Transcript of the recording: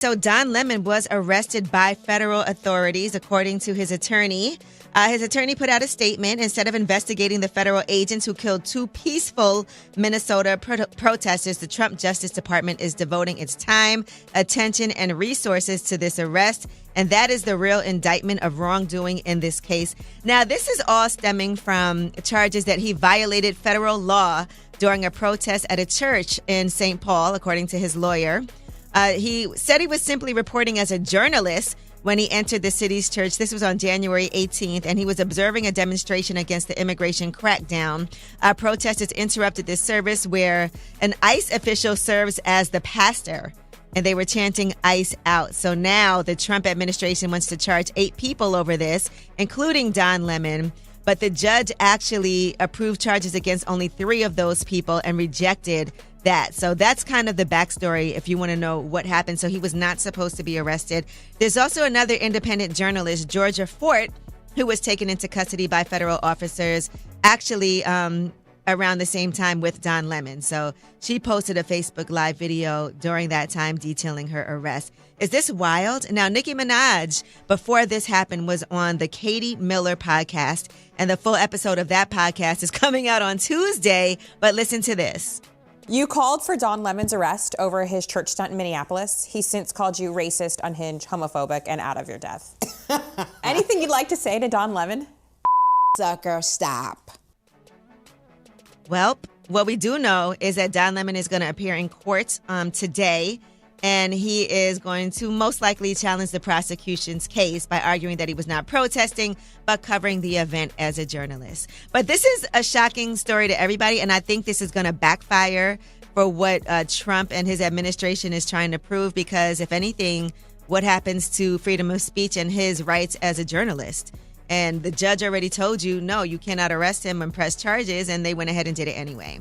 So Don Lemon was arrested by federal authorities, according to his attorney. His attorney put out a statement. Instead of investigating the federal agents who killed two peaceful Minnesota protesters, the Trump Justice Department is devoting its time, attention, and resources to this arrest. And that is the real indictment of wrongdoing in this case. Now, this is all stemming from charges that he violated federal law during a protest at a church in St. Paul, according to his lawyer. He said he was simply reporting as a journalist when he entered the city's church. This was on January 18th, and he was observing a demonstration against the immigration crackdown. Protesters interrupted this service where an ICE official serves as the pastor, and they were chanting ICE out. So now the Trump administration wants to charge 8 people over this, including Don Lemon. But the judge actually approved charges against only 3 of those people and rejected that. So that's kind of the backstory if you want to know what happened. So he was not supposed to be arrested. There's also another independent journalist, Georgia Fort, who was taken into custody by federal officers actually around the same time with Don Lemon. So she posted a Facebook Live video during that time detailing her arrest. Is this wild? Now, Nicki Minaj, before this happened, was on the Katie Miller podcast, and the full episode of that podcast is coming out on Tuesday. But listen to this. You called for Don Lemon's arrest over his church stunt in Minneapolis. He's since called you racist, unhinged, homophobic, and out of your depth. Anything you'd like to say to Don Lemon? Sucker, stop. Well, what we do know is that Don Lemon is going to appear in court today, and he is going to most likely challenge the prosecution's case by arguing that he was not protesting, but covering the event as a journalist. But this is a shocking story to everybody, and I think this is going to backfire for what Trump and his administration is trying to prove, because if anything, what happens to freedom of speech and his rights as a journalist? And the judge already told you, no, you cannot arrest him and press charges, and they went ahead and did it anyway.